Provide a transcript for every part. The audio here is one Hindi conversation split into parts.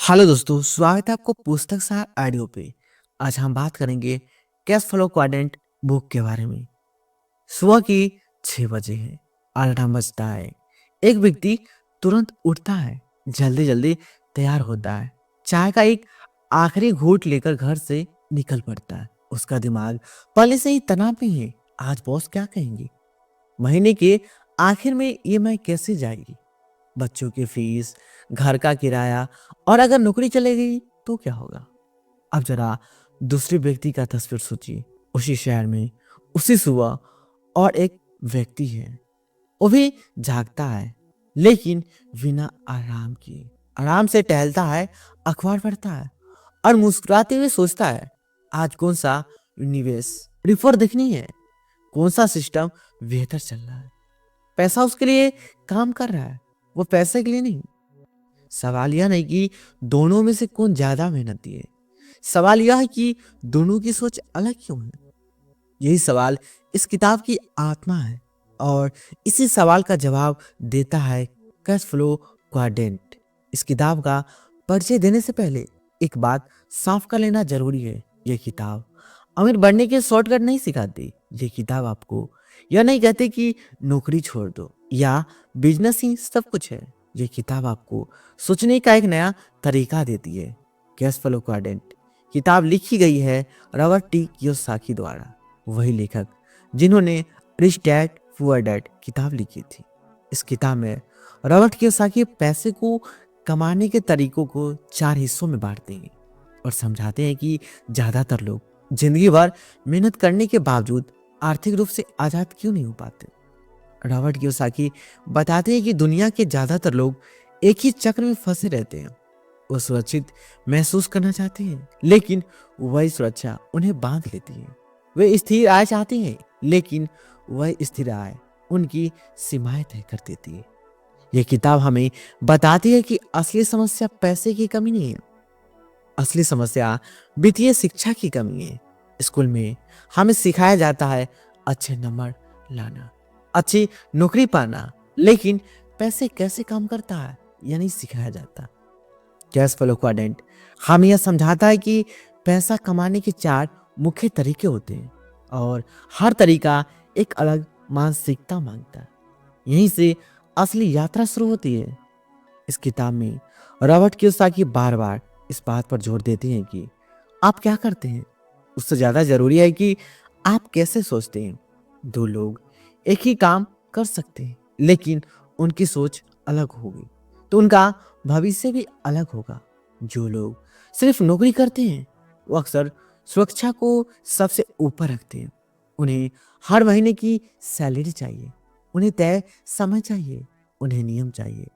हेलो दोस्तों, स्वागत है आपको पुस्तक सार ऑडियो पे। आज हम बात करेंगे कैश फ्लो क्वाड्रेंट बुक के बारे में। सुबह की 6 बजे है, अलार्म बजता है। एक व्यक्ति तुरंत उठता है, जल्दी जल्दी तैयार होता है, चाय का एक आखिरी घूंट लेकर घर से निकल पड़ता है। उसका दिमाग पहले से ही तनाव में है। आज बॉस क्या कहेंगे, महीने के आखिर में ईएमआई कैसे जाएगी, बच्चों की फीस, घर का किराया, और अगर नौकरी चले गई तो क्या होगा। अब जरा दूसरे व्यक्ति का तस्वीर सोचिए। उसी शहर में, उसी सुबह, और एक व्यक्ति है, वो भी जागता है, लेकिन बिना आराम किए। आराम से टहलता है, अखबार पढ़ता है, और मुस्कुराते हुए सोचता है आज कौन सा निवेश रिपोर्ट देखनी है, कौन सा सिस्टम बेहतर चल रहा है। पैसा उसके लिए काम कर रहा है, वो पैसे के लिए नहीं। सवाल यह नहीं कि दोनों में से कौन ज्यादा मेहनती है, सवाल यह है कि दोनों की सोच अलग क्यों है। यही सवाल इस किताब की आत्मा है, और इसी सवाल का जवाब देता है कैश फ्लो क्वाड्रेंट। इस किताब का परिचय देने से पहले एक बात साफ कर लेना जरूरी है। यह किताब अमीर बनने के शॉर्टकट नहीं सिखाती। ये किताब आपको यह नहीं कहती कि नौकरी छोड़ दो या बिजनेस ही सब कुछ है। ये किताब आपको सोचने का एक नया तरीका देती है। कैश फ्लो क्वाड्रेंट किताब लिखी गई है रॉबर्ट टी कियोसाकी द्वारा, वही लेखक जिन्होंने रिच डैड पुअर डैड किताब लिखी थी। इस किताब में रॉबर्ट कियोसाकी पैसे को कमाने के तरीकों को 4 हिस्सों में बांटते हैं और समझाते हैं कि ज्यादातर लोग जिंदगी भर मेहनत करने के बावजूद आर्थिक रूप से आजाद क्यों नहीं हो पाते। रॉबर्ट कियोसाकी बताते हैं कि दुनिया के ज्यादातर लोग एक ही चक्र में फंसे रहते हैं। वो सुरक्षित महसूस करना चाहते हैं, लेकिन वही सुरक्षा उन्हें बांध लेती है। वे स्थिर आय चाहते हैं, लेकिन वह स्थिर आय उनकी सीमाएं तय कर देती है। यह किताब हमें बताती है कि असली समस्या पैसे की कमी नहीं है, असली समस्या वित्तीय शिक्षा की कमी है। स्कूल में हमें सिखाया जाता है अच्छे नंबर लाना, अच्छी नौकरी पाना, लेकिन पैसे कैसे काम करता है यह नहीं सिखाया जाता। कैश फ्लो क्वाड्रेंट हमें यह समझाता है कि पैसा कमाने के 4 मुख्य तरीके होते हैं, और हर तरीका एक अलग मानसिकता मांगता है। यहीं से असली यात्रा शुरू होती है। इस किताब में रॉबर्ट कियोसाकी बार बार इस बात पर जोर देते हैं कि आप क्या करते हैं उससे ज्यादा जरूरी है कि आप कैसे सोचते हैं। 2 लोग एक ही काम कर सकते हैं, लेकिन उनकी सोच अलग होगी तो उनका भविष्य भी अलग होगा। जो लोग सिर्फ नौकरी करते हैं वो अक्सर सुरक्षा को सबसे ऊपर रखते हैं। उन्हें हर महीने की सैलरी चाहिए, उन्हें तय समय चाहिए, उन्हें नियम चाहिए।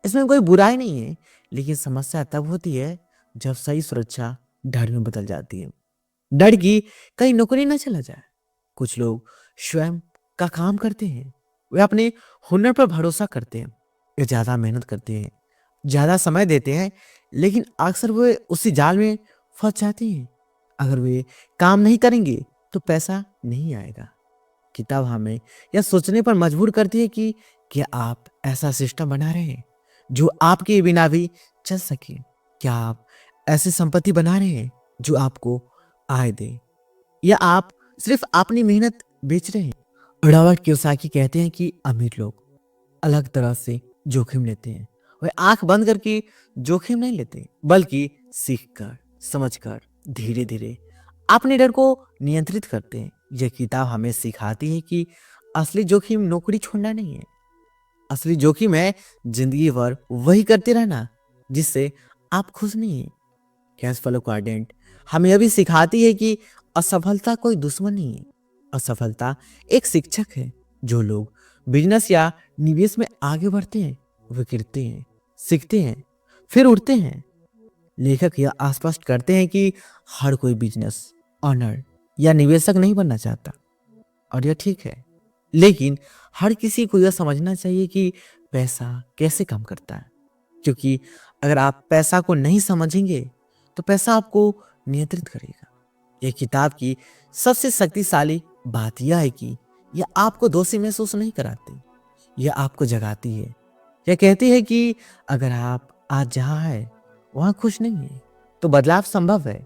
इसमें कोई बुराई नहीं है, लेकिन समस्या तब होती है जब सही सुरक्षा डर में बदल जाती है। डर की कहीं नौकरी न चला जाए। कुछ लोग स्वयं का काम करते हैं, वे अपने हुनर पर भरोसा करते हैं, वे ज्यादा मेहनत करते हैं, ज्यादा समय देते हैं, लेकिन अक्सर वे उसी जाल में फंस जाते हैं। अगर वे काम नहीं करेंगे तो पैसा नहीं आएगा। किताब हमें यह सोचने पर मजबूर करती है कि क्या आप ऐसा सिस्टम बना रहे हैं जो आपके बिना भी चल सके। क्या आप ऐसी संपत्ति बना रहे हैं जो आपको आय दे, या आप सिर्फ अपनी मेहनत बेच रहे हैं। रॉबर्ट कियोसाकी कहते हैं कि अमीर लोग अलग तरह से जोखिम लेते हैं। वे आंख बंद करके जोखिम नहीं लेते, बल्कि सीखकर, समझकर, धीरे धीरे अपने डर को नियंत्रित करते हैं। यह किताब हमें सिखाती है कि असली जोखिम नौकरी छोड़ना नहीं है, असली जोखिम है जिंदगी भर वही करते रहना जिससे आप खुश नहीं है। कैश फ्लो क्वाड्रेंट हमें यह भी सिखाती है कि असफलता कोई दुश्मन नहीं है, असफलता एक शिक्षक है। जो लोग बिजनेस या निवेश में आगे बढ़ते हैं वे गिरते हैं, सीखते हैं, फिर उठते हैं। लेखक यह स्पष्ट करते हैं कि हर कोई बिजनेस ऑनर या निवेशक नहीं बनना चाहता, और यह ठीक है, लेकिन हर किसी को यह समझना चाहिए कि पैसा कैसे काम करता है। क्योंकि अगर आप पैसा को नहीं समझेंगे तो पैसा आपको नियंत्रित करेगा। यह किताब की सबसे शक्तिशाली बात यह है कि यह आपको दोषी महसूस नहीं कराती, यह आपको जगाती है। यह कहती है कि अगर आप आज जहां हैं वहां खुश नहीं है। तो बदलाव संभव है,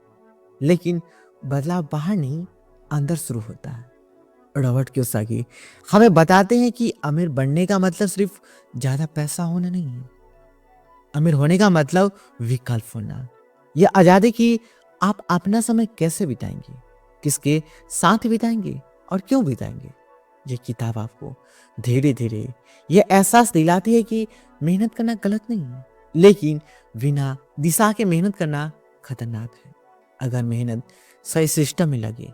लेकिन बदलाव बाहर नहीं, अंदर शुरू होता है। रॉबर्ट कियोसाकी हमें बताते हैं कि अमीर बनने का मतलब सिर्फ ज्यादा पैसा होना नहीं है। अमीर होने का मतलब विकल्प होना, यह आजादी कि आप अपना समय कैसे बिताएंगे, किसके साथ बिताएंगे और क्यों बिताएंगे। ये किताब आपको धीरे धीरे यह एहसास दिलाती है कि मेहनत करना गलत नहीं है, लेकिन बिना दिशा के मेहनत करना खतरनाक है। अगर मेहनत सही सिस्टम में लगे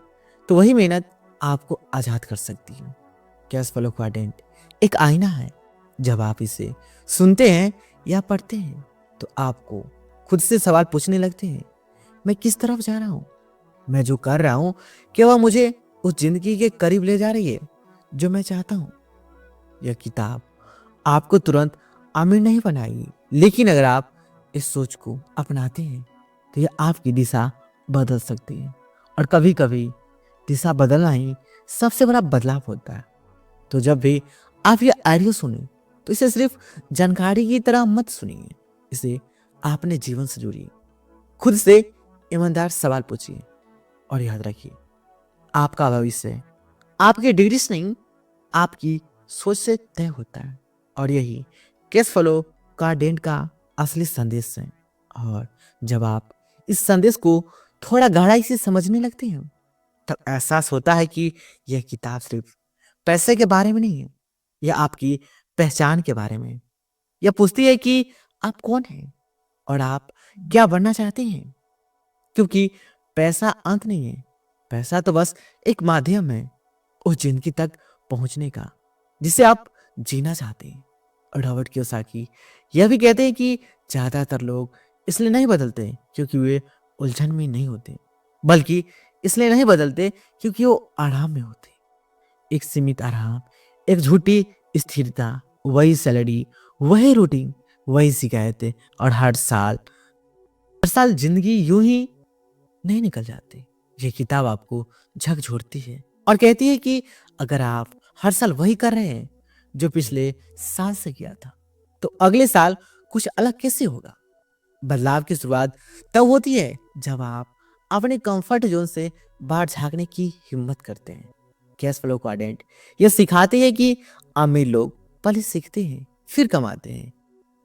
तो वही मेहनत आपको आजाद कर सकती है। कैश फ्लो क्वाड्रेंट एक आईना है। जब आप इसे सुनते हैं या पढ़ते हैं तो आपको खुद से सवाल पूछने लगते हैं, मैं किस तरफ जा रहा हूं, मैं जो कर रहा हूं क्या वह मुझे उस जिंदगी के करीब ले जा रही है जो मैं चाहता हूं। यह किताब आपको तुरंत अमीर नहीं बनाएगी, लेकिन अगर आप इस सोच को अपनाते हैं तो यह आपकी दिशा बदल सकती है। और कभी कभी दिशा बदलना ही सबसे बड़ा बदलाव होता है। तो जब भी आप ये ऑडियो सुने तो इसे सिर्फ जानकारी की तरह मत सुनिए, इसे आपने जीवन से जोड़िए। खुद से ईमानदार सवाल पूछिए और याद रखिए, आपका भविष्य आपके डिग्री से नहीं, आपकी सोच से तय होता है। और यही कैश फ्लो क्वाड्रेंट का असली संदेश है। और जब आप इस संदेश को थोड़ा गहराई से समझने लगते हैं तब एहसास होता है कि यह किताब सिर्फ पैसे के बारे में नहीं है, यह आपकी पहचान के बारे में है। यह पूछती है कि आप कौन हैं और आप क्या बनना चाहते हैं। क्योंकि पैसा अंत नहीं है, पैसा तो बस एक माध्यम है उस जिंदगी तक पहुंचने का जिसे आप जीना चाहते हैं। और रॉबर्ट कियोसाकी यह भी कहते हैं कि ज्यादातर लोग इसलिए नहीं बदलते क्योंकि वे उलझन में नहीं होते, बल्कि इसलिए नहीं बदलते क्योंकि वो आराम में होते। एक सीमित आराम, एक झूठी स्थिरता, वही सैलरी, वही रूटीन, वही शिकायतें, और हर साल जिंदगी यूं ही नहीं निकल जाती। ये किताब आपको झकझोरती है और कहती है कि अगर आप हर साल वही कर रहे हैं जो पिछले साल से किया था तो अगले साल कुछ अलग कैसे होगा। बदलाव की शुरुआत तब होती है जब आप अपने कंफर्ट जोन से बाहर झांकने की हिम्मत करते हैं। कैश फ्लो क्वाड्रेंट यह सिखाते हैं कि अमीर लोग पहले सीखते हैं फिर कमाते हैं,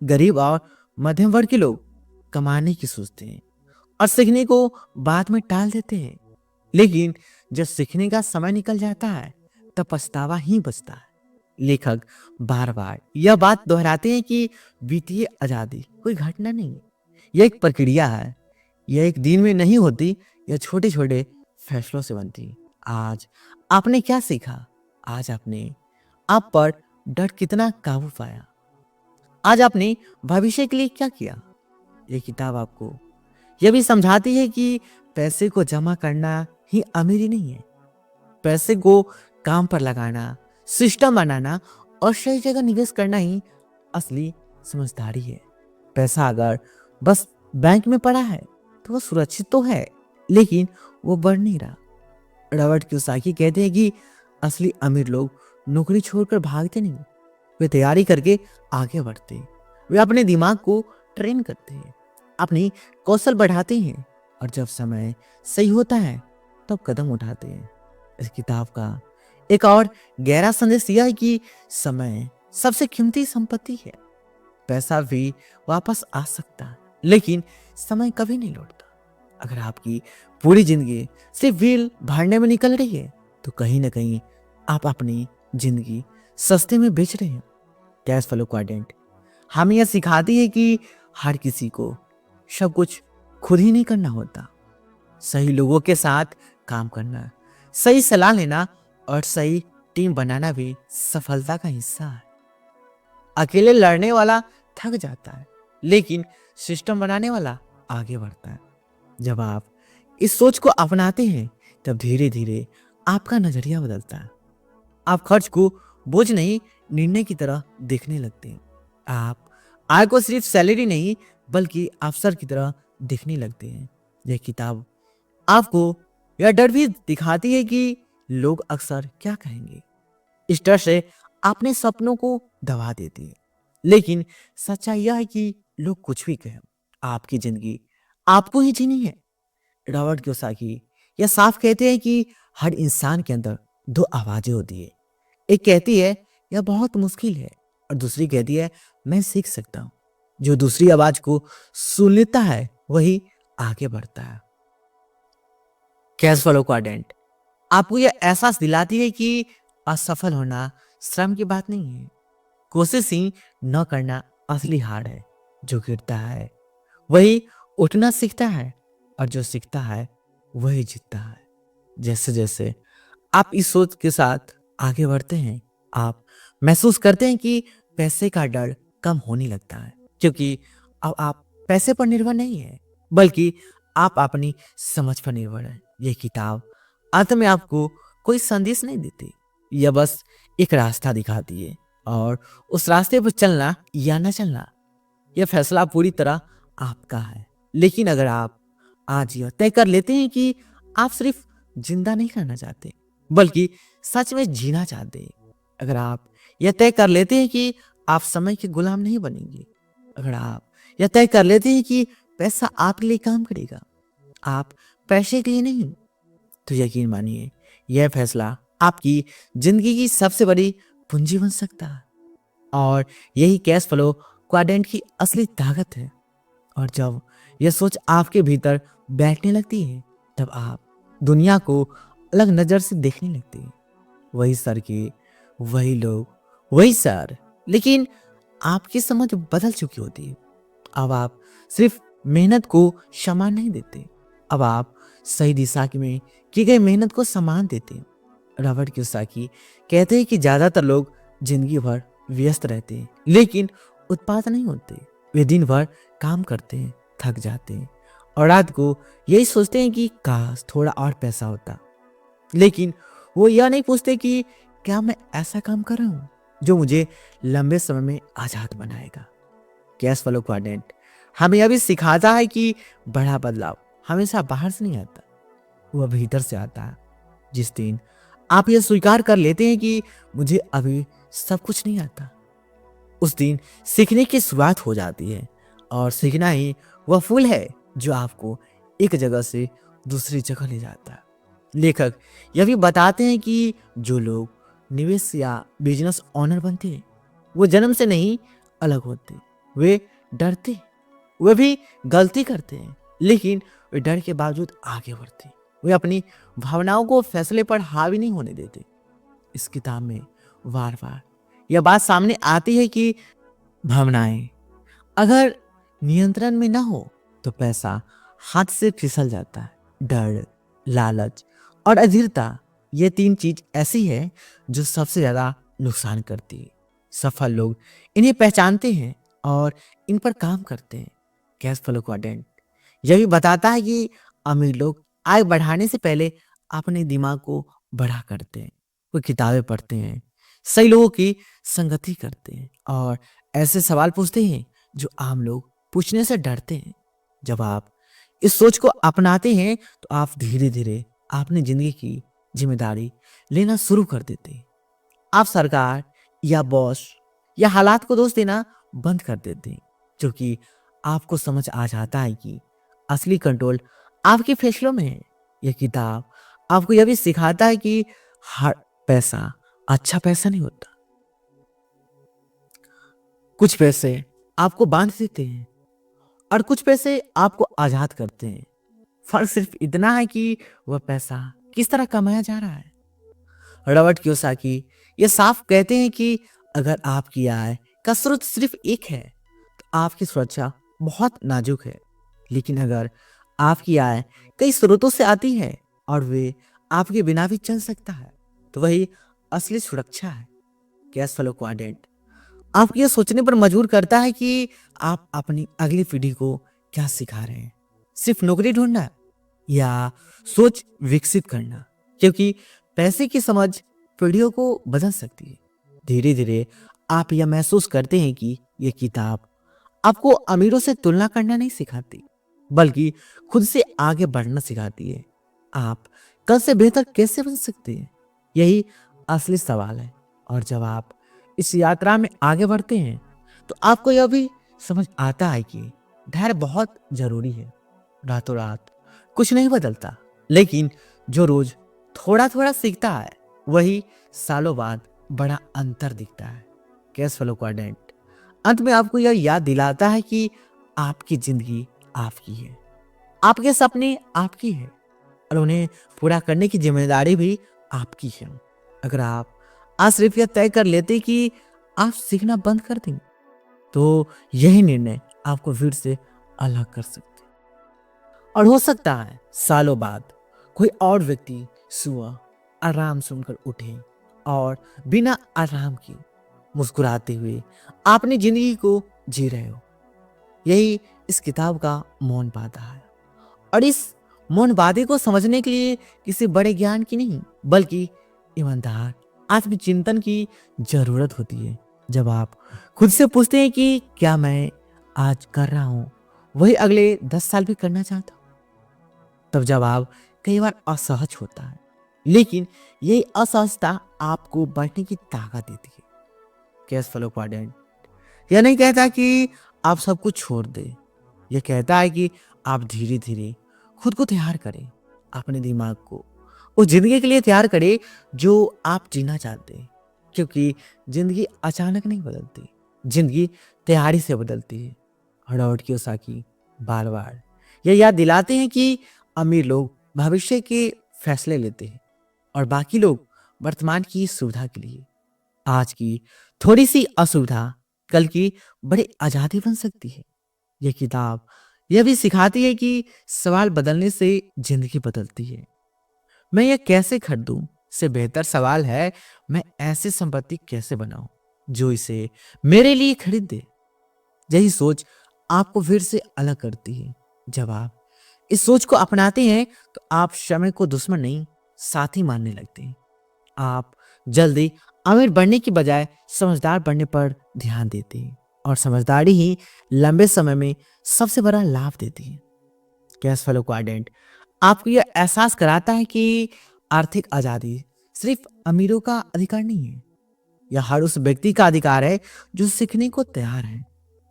गरीब और मध्यम वर्ग के लोग कमाने की सोचते हैं और सीखने को बाद में टाल देते हैं। लेकिन जब सीखने का समय निकल जाता है तब पछतावा ही बचता है। लेखक बार बार यह बात दोहराते हैं कि वित्तीय आजादी कोई घटना नहीं है, यह एक प्रक्रिया है। यह एक दिन में नहीं होती, यह छोटे छोटे फैसलों से बनती है। आज आपने क्या सीखा, आज आपने आप पर डर कितना काबू पाया, आज आपने भविष्य के लिए क्या किया। यह किताब आपको यह भी समझाती है कि पैसे को जमा करना ही अमीरी नहीं है, पैसे को काम पर लगाना, सिस्टम बनाना और सही जगह निवेश करना ही असली समझदारी है। पैसा अगर बस बैंक में पड़ा है तो वो सुरक्षित तो है, लेकिन वो बढ़ नहीं रहा। रॉबर्ट कियोसाकी कहते हैं कि असली अमीर लोग नौकरी छोड़कर भागते नहीं, वे तैयारी करके आगे बढ़ते हैं। वे अपने दिमाग को ट्रेन करते हैं, अपनी कौशल बढ़ाते हैं और जब समय सही होता है तब कदम उठाते हैं। इस किताब का एक और गहरा संदेश यह है कि समय सबसे कीमती संपत्ति है। पैसा भी वापस आ सकता है, लेकिन समय कभी नहीं लौटता। अगर आपकी पूरी जिंदगी सिर्फ बिल भरने में निकल रही है तो कहीं ना कहीं आप अपनी जिंदगी सस्ते में बेच रहे हैं। कैश फ्लो क्वाड्रेंट हमें यह सिखाती है कि हर किसी को सब कुछ खुद ही नहीं करना होता। सही लोगों के साथ काम करना, सही सलाह लेना और सही टीम बनाना भी सफलता का हिस्सा है। अकेले लड़ने वाला थक जाता है, लेकिन सिस्टम बनाने वाला आगे बढ़ता है। जब आप इस सोच को अपनाते हैं तब धीरे धीरे आपका नजरिया बदलता है। आप खर्च को बोझ नहीं, निर्णय की तरह देखने लगते हैं। आप आय को सिर्फ सैलरी नहीं बल्कि अवसर की तरह देखने लगते हैं। यह किताब आपको यह डर भी दिखाती है कि लोग अक्सर क्या कहेंगे। इस डर से अपने सपनों को दबा देती है, लेकिन सच्चाई यह है कि लोग कुछ भी कहें, आपकी जिंदगी आपको ही जीनी है। रॉबर्ट कियोसाकी यह साफ कहते हैं कि हर इंसान के अंदर दो आवाजें होती है। एक कहती है यह बहुत मुश्किल है, और दूसरी कहती है मैं सीख सकता हूँ। जो दूसरी आवाज को सुन लेता है वही आगे बढ़ता है। कैश फ्लो क्वाड्रेंट आपको यह एहसास दिलाती है कि असफल होना श्रम की बात नहीं है। कोशिश ही न करना असली हार है। जो गिरता है वही उठना सीखता है, और जो सीखता है वही जीतता है। जैसे जैसे आप इस सोच के साथ आगे बढ़ते हैं, आप महसूस करते हैं कि पैसे का डर कम होने लगता है, क्योंकि अब आप पैसे पर निर्भर नहीं है, बल्कि आप अपनी समझ पर निर्भर है। ये किताब अंत में आपको कोई संदेश नहीं देती, यह बस एक रास्ता दिखाती है, और उस रास्ते पर चलना या न चलना यह फैसला पूरी तरह आपका है। लेकिन अगर आप आज यह तय कर लेते हैं कि आप सिर्फ जिंदा नहीं रहना चाहते, बल्कि सच में जीना चाहते हैं, अगर आप यह तय कर लेते हैं कि आप समय के गुलाम नहीं बनेंगे, अगर आप यह तय कर लेते हैं कि पैसा आपके लिए काम करेगा, आप पैसे के लिए नहीं, तो यकीन मानिए यह फैसला आपकी जिंदगी की सबसे बड़ी पूंजी बन सकता है। और यही कैश फ्लो क्वाड्रेंट की असली ताकत है। और जब यह सोच आपके भीतर बैठने लगती है, तब आप दुनिया को अलग नजर से देखने लगते हैं। वही सड़कें, वही लोग, वही शहर, लेकिन आपकी समझ बदल चुकी होती है। अब आप सिर्फ मेहनत को सम्मान नहीं देते, अब आप सही दिशा में की गई मेहनत को सम्मान देते हैं। रॉबर्ट कियोसाकी कहते हैं कि ज्यादातर लोग जिंदगी भर व्यस्त रहते हैं, लेकिन उत्पाद नहीं होते। वे दिन भर काम करते हैं, थक जाते हैं, और रात को यही सोचते हैं कि काश थोड़ा और पैसा होता। लेकिन वो यह नहीं पूछते कि क्या मैं ऐसा काम कर रहा हूं जो मुझे लंबे समय में आजाद बनाएगा। कैश फ्लो क्वाड्रेंट हमें यह भी सिखाता है कि बड़ा बदलाव हमेशा बाहर से नहीं आता, वह भीतर से आता है। जिस दिन आप यह स्वीकार कर लेते हैं कि मुझे अभी सब कुछ नहीं आता, उस दिन सीखने की शुरुआत हो जाती है। और सीखना ही वह फूल है जो आपको एक जगह से दूसरी जगह ले जाता है। लेखक यह भी बताते हैं कि जो लोग निवेश या बिजनेस ओनर बनते हैं, वो जन्म से नहीं अलग होते। वे डरते, वे भी गलती करते हैं, लेकिन वे डर के बावजूद आगे बढ़ते हैं। वे अपनी भावनाओं को फैसले पर हावी नहीं होने देते। इस किताब में बार बार यह बात सामने आती है कि भावनाएं अगर नियंत्रण में ना हो तो पैसा हाथ से फिसल जाता है। डर, लालच और अधीरता, ये तीन चीज ऐसी है जो सबसे ज्यादा नुकसान करती है। सफल लोग इन्हें पहचानते हैं और इन पर काम करते हैं। कैश फ्लो क्वाड्रेंट यह भी बताता है कि अमीर लोग आय बढ़ाने से पहले अपने दिमाग को बड़ा करते हैं। वो किताबें पढ़ते हैं, सही लोगों की संगति करते हैं, और ऐसे सवाल पूछते हैं जो आम लोग पूछने से डरते हैं। जब आप इस सोच को अपनाते हैं तो आप धीरे धीरे अपनी जिंदगी की जिम्मेदारी लेना शुरू कर देते हैं। आप सरकार या बॉस या हालात को दोष देना बंद कर देते हैं, क्योंकि आपको समझ आ जाता है कि असली कंट्रोल आपके फैसलों में है। यह किताब आपको यह भी सिखाता है कि हर पैसा अच्छा पैसा नहीं होता। कुछ पैसे आपको बांध देते हैं और कुछ पैसे आपको आजाद करते हैं। फर्क सिर्फ इतना है कि वह पैसा किस तरह कमाया जा रहा है। रॉबर्ट कियोसाकी ये साफ कहते हैं कि अगर आपकी आय का स्रोत सिर्फ एक है तो आपकी सुरक्षा बहुत नाजुक है। लेकिन अगर आपकी आय कई स्रोतों से आती है और वे आपके बिना भी चल सकता है, तो वही असली सुरक्षा है। कैश फ्लो क्वाड्रेंट आपको यह सोचने पर मजबूर करता है कि आप अपनी अगली पीढ़ी को क्या सिखा रहे हैं। सिर्फ नौकरी ढूंढना या सोच विकसित करना, क्योंकि पैसे की समझ पीढ़ियों को बदल सकती है। धीरे धीरे आप यह महसूस करते हैं कि यह किताब आपको अमीरों से तुलना करना नहीं सिखाती, बल्कि खुद से आगे बढ़ना सिखाती है। आप कल से बेहतर कैसे बन सकते हैं, यही असली सवाल है। और जब आप इस यात्रा में आगे बढ़ते हैं तो आपको यह भी समझ आता है कि धैर्य बहुत जरूरी है। रातों रात कुछ नहीं बदलता, लेकिन जो रोज थोड़ा थोड़ा सीखता है वही सालों बाद बड़ा अंतर दिखता है। कैश फ्लो क्वाड्रेंट अंत में आपको यह याद दिलाता है कि आपकी जिंदगी आपकी है, आपके सपने आपकी है और उन्हें पूरा करने की जिम्मेदारी भी आपकी है। अगर आप आज सिर्फ यह तय कर लेते कि आप सीखना बंद कर देंगे, तो यही निर्णय आपको फिर से अलग कर सकते। और हो सकता है सालों बाद कोई और व्यक्ति सुबह आराम सुनकर उठे और बिना आराम के मुस्कुराते हुए अपनी जिंदगी को जी रहे हो। यही इस किताब का मौन वादा है। और इस मौन वादे को समझने के लिए किसी बड़े ज्ञान की नहीं, बल्कि ईमानदार आत्मचिंतन की जरूरत होती है। जब आप खुद से पूछते हैं कि क्या मैं आज कर रहा हूं वही अगले 10 साल भी करना चाहता हूं, तब जवाब कई बार असहज होता है, लेकिन यही असहजता आपको बढ़ने की ताकत देती है। कैश फ्लो क्वाड्रेंट यह नहीं कहता कि आप सब कुछ छोड़ दें, यह कहता है कि आप धीरे धीरे खुद को तैयार करें, अपने दिमाग को उस जिंदगी के लिए तैयार करें जो आप जीना चाहते हैं। क्योंकि जिंदगी अचानक नहीं बदलती, जिंदगी तैयारी से बदलती है। हरॉवर्ड कियोसाकी बार बार यह याद दिलाते हैं कि अमीर लोग भविष्य के फैसले लेते हैं और बाकी लोग वर्तमान की सुविधा के लिए। आज की थोड़ी सी असुविधा कल की बड़ी आजादी बन सकती है। यह किताब यह भी सिखाती है कि सवाल बदलने से जिंदगी बदलती है। मैं यह कैसे खरीदूं से बेहतर सवाल है, मैं ऐसी संपत्ति कैसे बनाऊं जो इसे मेरे लिए खरीद दे। यही सोच आपको फिर से अलग करती है। जब आप इस सोच को अपनाते हैं तो आप समय को दुश्मन नहीं साथी मानने लगते हैं। आप जल्दी अमीर बनने की बजाय समझदार बनने पर ध्यान देते हैं और समझदारी ही लंबे समय में सबसे बड़ा लाभ देती है। कैश फ्लो क्वाड्रेंट आपको यह एहसास कराता है कि आर्थिक आजादी सिर्फ अमीरों का अधिकार नहीं है, यह हर उस व्यक्ति का अधिकार है जो सीखने को तैयार है,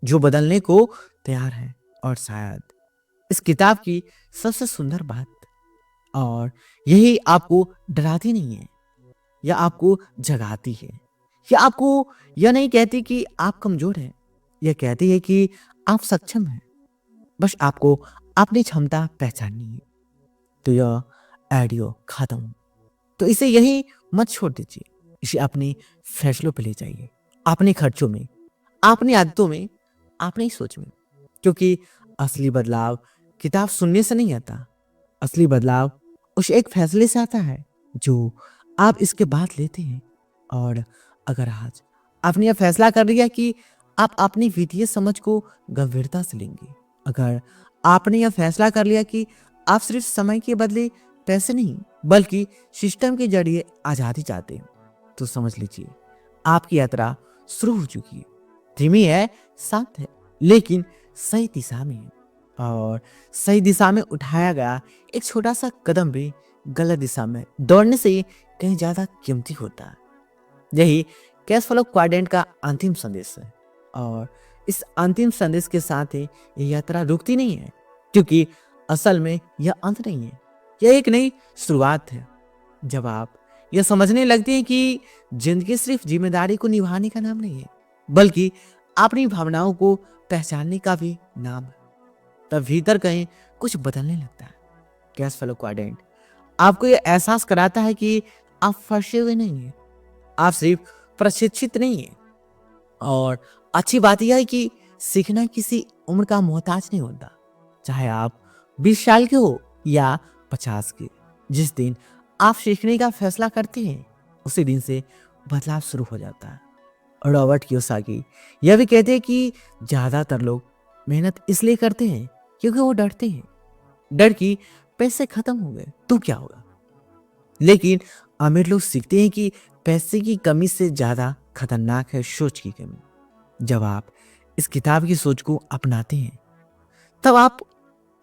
जो बदलने को तैयार है। और शायद इस किताब की सबसे सुंदर बात और यही आपको डराती नहीं है, यह आपको जगाती है। यह आपको यह नहीं कहती कि आप कमजोर हैं, यह कहती है कि आप सक्षम हैं, बस आपको अपनी क्षमता पहचाननी है। तो यह ऑडियो खत्म, तो इसे यही मत छोड़ दीजिए, इसे अपने फैसलों पे ले जाइए, अपने खर्चों में, अपनी आदतों में, अपनी सोच में। क्योंकि असली बदलाव किताब सुनने से नहीं आता, असली बदलाव उस एक फैसले से आता है जो आप इसके बाद लेते हैं। और अगर आज आपने यह फैसला कर लिया कि आप अपनी वित्तीय समझ को गंभीरता से लेंगे, अगर आपने यह फैसला कर लिया कि आप सिर्फ समय के बदले पैसे नहीं बल्कि सिस्टम के जरिए आजादी चाहते हैं, तो समझ लीजिए आपकी यात्रा शुरू हो चुकी है। धीमी है, शांत है, लेकिन सही दिशा में है। और सही दिशा में उठाया गया एक छोटा सा कदम भी गलत दिशा में दौड़ने से कहीं ज्यादा कीमती होता है। यही कैश फ्लो क्वाड्रेंट का अंतिम संदेश है। और इस अंतिम संदेश के साथ ही यह यात्रा रुकती नहीं है, क्योंकि असल में यह अंत नहीं है, यह एक नई शुरुआत है। जब आप यह समझने लगते हैं कि जिंदगी सिर्फ जिम्मेदारी को निभाने का नाम नहीं है, बल्कि अपनी भावनाओं को पहचानने का भी नाम है, तब भीतर कहीं कुछ बदलने लगता है। कैश फ्लो क्वाड्रेंट आपको यह एहसास कराता है कि आप फंसे हुए नहीं हैं, आप सिर्फ प्रशिक्षित नहीं हैं। और अच्छी बात यह है कि सीखना किसी उम्र का मोहताज नहीं होता, चाहे आप 20 साल के हो या 50 के। जिस दिन आप सीखने का फैसला करते हैं उसी दिन से बदलाव शुरू हो जाता है। और रॉबर्ट कियोसाकी यह भी कहते हैं कि ज्यादातर लोग मेहनत इसलिए करते हैं क्योंकि वो डरते हैं, डर की पैसे खत्म हो गए तो क्या होगा। लेकिन अमीर लोग सीखते हैं कि पैसे की कमी से ज्यादा खतरनाक है सोच की कमी। जब आप इस किताब की सोच को अपनाते हैं तब आप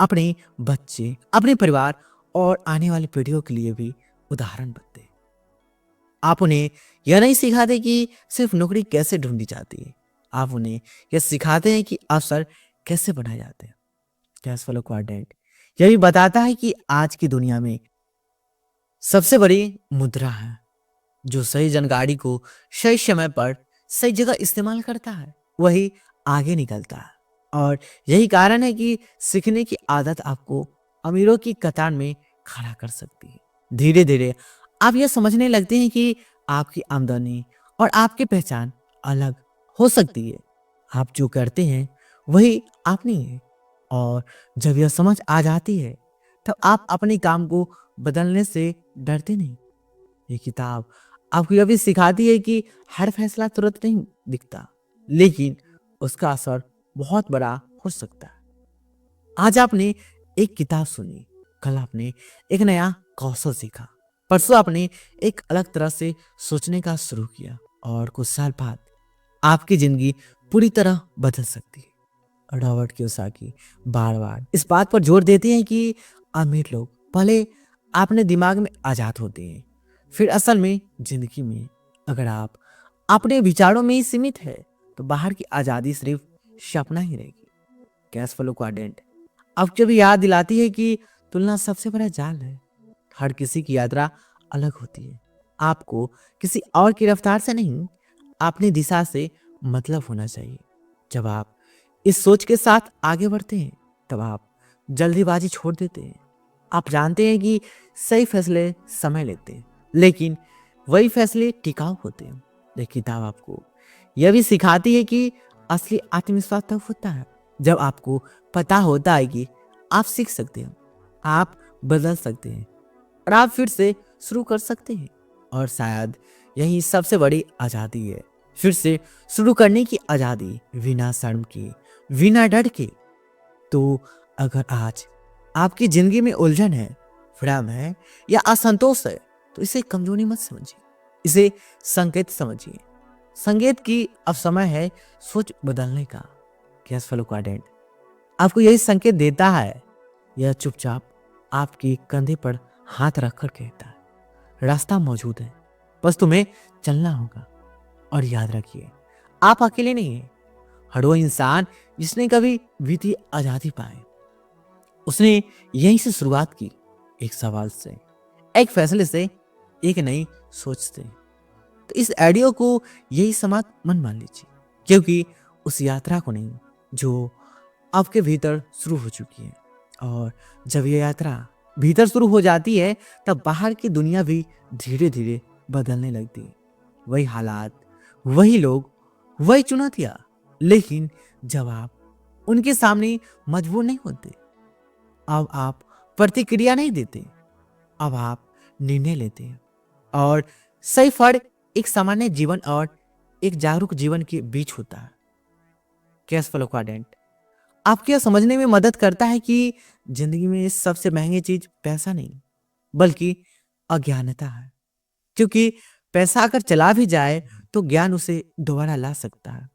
अपने बच्चे, अपने परिवार और आने वाली पीढ़ियों के लिए भी उदाहरण बनते हैं। आप उन्हें यह नहीं सिखाते कि सिर्फ नौकरी कैसे ढूंढी जाती है, आप उन्हें यह सिखाते हैं कि अवसर कैसे बनाए जाते हैं। कैश फ्लो क्वाड्रेंट यह भी बताता है कि आज की दुनिया में सबसे बड़ी मुद्रा है जो सही जानकारी को सही समय पर सही जगह इस्तेमाल करता है वही आगे निकलता है। और यही कारण है कि सीखने की आदत आपको अमीरों की कतार में खड़ा कर सकती है। धीरे धीरे आप यह समझने लगते हैं कि आपकी आमदनी और आपकी पहचान अलग हो सकती है। आप जो करते हैं वही आप नहीं है। और जब यह समझ आ जाती है तब आप अपने काम को बदलने से डरते नहीं। ये किताब आपको यह भी सिखाती है कि हर फैसला तुरंत नहीं दिखता लेकिन उसका असर बहुत बड़ा हो सकता है। आज आपने एक किताब सुनी, कल आपने एक नया कौशल सीखा, परसों आपने एक अलग तरह से सोचने का शुरू किया और कुछ साल बाद आपकी जिंदगी पूरी तरह बदल सकती है। रॉबर्ट कियोसाकी बार बार इस बात पर जोर देते हैं कि अमीर लोग पहले अपने दिमाग में आजाद होते हैं, फिर असल में जिंदगी में अगर आप अपने विचारों में ही सीमित है तो बाहर की आजादी सिर्फ सपना ही रहेगी। कैश फ्लो क्वाड्रेंट आपको भी याद दिलाती है कि तुलना सबसे बड़ा जाल है। हर किसी की यात्रा अलग होती है। आपको किसी और की रफ्तार से नहीं, अपनी दिशा से मतलब होना चाहिए। जब आप इस सोच के साथ आगे बढ़ते हैं तब आप जल्दीबाजी छोड़ देते हैं। आप जानते हैं कि सही फैसले समय लेते हैं लेकिन वही फैसले टिकाऊ होते हैं। ये किताब आपको यह भी सिखाती है कि असली आत्मविश्वास तब होता है जब आपको पता होता है कि आप सीख सकते हैं, आप बदल सकते हैं और आप फिर से शुरू कर सकते हैं। और शायद यही सबसे बड़ी आज़ादी है, फिर से शुरू करने की आज़ादी, बिना शर्म के, बिना डर के। तो अगर आज आपकी जिंदगी में उलझन है, भ्रम है या असंतोष है तो इसे कमजोरी मत समझिए, इसे संकेत समझिए। संकेत की अब समय है सोच बदलने का। कैश फ्लो क्वाड्रेंट आपको यही संकेत देता है। यह चुपचाप आपके कंधे पर हाथ रखकर कहता है रास्ता मौजूद है, बस तुम्हें चलना होगा। और याद रखिए आप अकेले नहीं हैं। हर वो इंसान जिसने कभी वित्तीय आजादी पाई उसने यहीं से शुरुआत की, एक सवाल से, एक फैसले से, एक नई सोच से। तो इस ऑडियो को यही समाप्त मन मान लीजिए, क्योंकि उस यात्रा को नहीं जो आपके भीतर शुरू हो चुकी है। और जब यह यात्रा भीतर शुरू हो जाती है तब बाहर की दुनिया भी धीरे धीरे बदलने लगती है। वही हालात, वही लोग, वही चुनौतियां, लेकिन जब आप उनके सामने मजबूर नहीं होते, अब आप प्रतिक्रिया नहीं देते, अब आप निर्णय लेते हैं। और सही फर्क एक सामान्य जीवन और एक जागरूक जीवन के बीच होता है। कैश फ्लो क्वाड्रेंट आपको यह समझने में मदद करता है कि जिंदगी में सबसे महंगी चीज पैसा नहीं बल्कि अज्ञानता है, क्योंकि पैसा अगर चला भी जाए तो ज्ञान उसे दोबारा ला सकता है।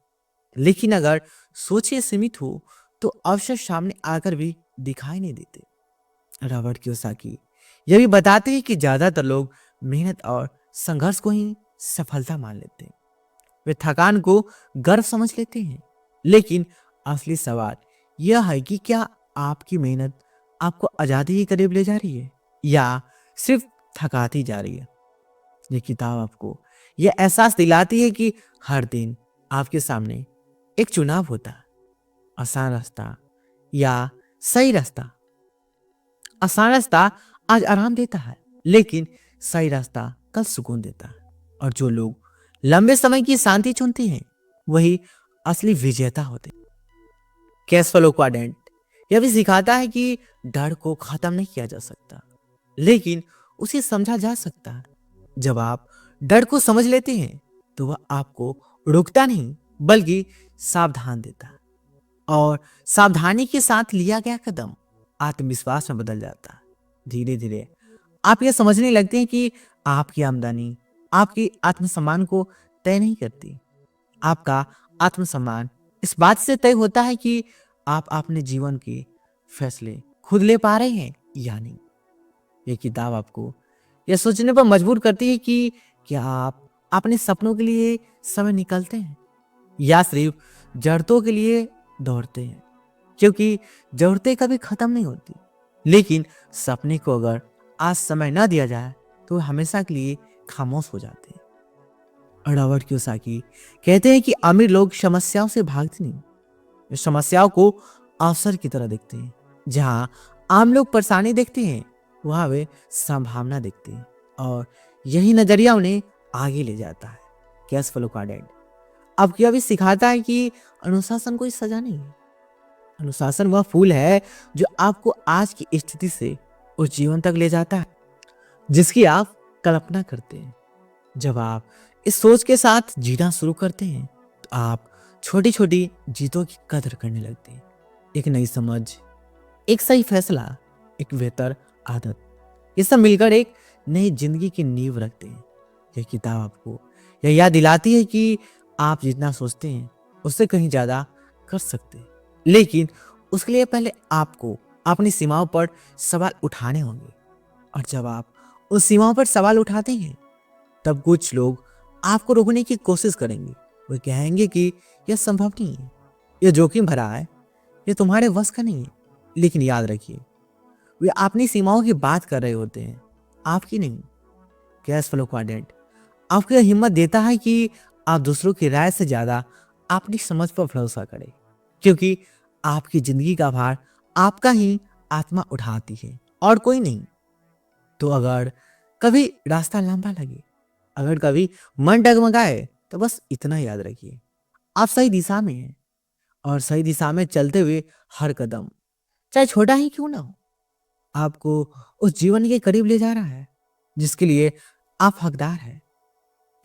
लेकिन अगर सोच ही सीमित हो तो अवसर सामने आकर भी दिखाई नहीं देते। रॉबर्ट कियोसाकी यह भी बताते हैं कि ज्यादातर लोग मेहनत और संघर्ष को ही सफलता मान लेते हैं। वे थकान को गर्व समझ लेते हैं, लेकिन असली सवाल यह है कि क्या आपकी मेहनत आपको आजादी के करीब ले जा रही है या सिर्फ थकाती जा रही है। ये किताब आपको यह एहसास दिलाती है कि हर दिन आपके सामने एक चुनाव होता है, आसान रास्ता या सही रास्ता। आसान रास्ता आज आराम देता है लेकिन सही रास्ता कल सुकून देता है। और जो लोग लंबे समय की शांति चुनते हैं वही असली विजेता होते हैं। कैश फ्लो क्वाड्रेंट यह भी सिखाता है कि डर को खत्म नहीं किया जा सकता लेकिन उसे समझा जा सकता है। जब आप डर को समझ लेते हैं तो वह आपको रुकता नहीं बल्कि सावधान देता है। और सावधानी के साथ लिया गया कदम आत्मविश्वास में बदल जाता है। धीरे धीरे आप यह समझने लगते हैं कि आपकी आमदनी आपकी आत्मसम्मान को तय नहीं करती। आपका आत्मसम्मान इस बात से तय होता है कि आप अपने जीवन के फैसले खुद ले पा रहे हैं या नहीं। यह किताब आपको यह सोचने पर मजबूर करती है कि क्या आप अपने सपनों के लिए समय निकालते हैं या सिर्फ जरूरतों के लिए दौड़ते हैं। क्योंकि जरूरतें कभी खत्म नहीं होती, लेकिन सपने को अगर आज समय ना दिया जाए तो वे हमेशा के लिए खामोश हो जाते हैं। रॉबर्ट कियोसाकी कहते हैं कि अमीर लोग समस्याओं से भागते नहीं, वे समस्याओं को अवसर की तरह देखते हैं। जहां आम लोग परेशानी देखते हैं, वहां वे संभावना देखते हैं, और यही नजरिया उन्हें आगे ले जाता है। कैश फ्लो क्वाड्रेंट अब यह भी सिखाता है कि अनुशासन कोई सजा नहीं है। अनुशासन वह फूल है जो आपको आज की स्थिति से उस जीवन तक ले जाता है जिसकी आप कल्पना करते हैं। जब आप इस सोच के साथ जीना शुरू करते हैं तो आप छोटी छोटी जीतों की कदर करने लगते हैं। एक नई समझ, एक सही फैसला, एक बेहतर आदत, ये सब मिलकर एक नई जिंदगी की नींव रखते हैं। यह किताब आपको यह याद दिलाती है कि आप जितना सोचते हैं उससे कहीं ज्यादा कर सकते हैं, लेकिन उसके लिए पहले आपको अपनी सीमाओं पर सवाल उठाने होंगे। और जब आप उस सीमाओं पर सवाल उठाते हैं तब कुछ लोग आपको रोकने की कोशिश करेंगे। वे कहेंगे कि यह संभव नहीं है, यह जोखिम भरा है, यह तुम्हारे वश का नहीं है। लेकिन याद रखिए, वे अपनी सीमाओं की बात कर रहे होते हैं, आपकी नहीं। कैश फ्लो क्वाड्रेंट आपको यह हिम्मत देता है कि आप दूसरों की राय से ज्यादा अपनी समझ पर भरोसा करें, क्योंकि आपकी जिंदगी का भार आपका ही आत्मा उठाती है और कोई नहीं। तो अगर कभी रास्ता लंबा लगे, अगर कभी मन डगमगाए, तो बस इतना याद रखिए, आप सही दिशा में हैं, और सही दिशा में चलते हुए हर कदम, चाहे छोटा ही क्यों ना हो, आपको उस जीवन के करीब ले जा रहा है जिसके लिए आप हकदार हैं।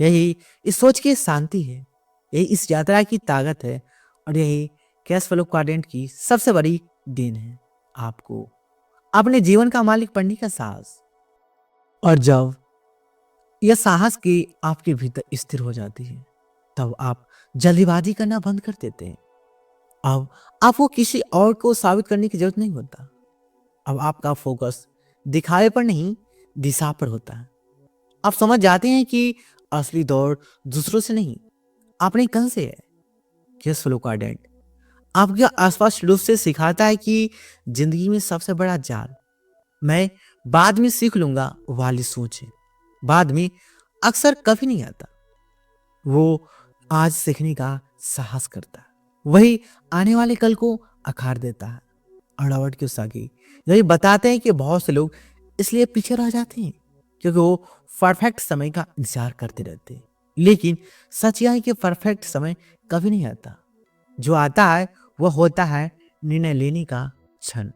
यही इस सोच की शांति है, यही इस यात्रा की ताकत है, और यही कैश फ्लो क्वाड्रेंट की सबसे बड़ी देन है, आपको अपने जीवन का मालिक बनने का साहस। और जब यह साहस की आपके भीतर स्थिर हो जाती है, तब आप जल्दबाजी करना बंद कर देते हैं। अब आपको किसी और को साबित करने की जरूरत नहीं होता। अब आपका फोकस दिखावे पर नहीं, दिशा पर होता है। आप समझ जाते हैं कि असली दौड़ दूसरों से नहीं, अपने कल से है। कैश फ्लो क्वाड्रेंट आपके आसपास रूप से सिखाता है कि जिंदगी में सबसे बड़ा जाल मैं बाद में सीख लूंगा वाली सोच है। बाद में अक्सर कभी नहीं आता, वो आज सीखने का साहस करता है, वही आने वाले कल को आकार देता है। और रॉबर्ट कियोसाकी यही बताते हैं कि बहुत से लोग इसलिए पीछे रह जाते हैं क्योंकि वो परफेक्ट समय का इंतजार करते रहते हैं। लेकिन सच यह है कि परफेक्ट समय कभी नहीं आता, जो आता है वह होता है निर्णय लेने का क्षण।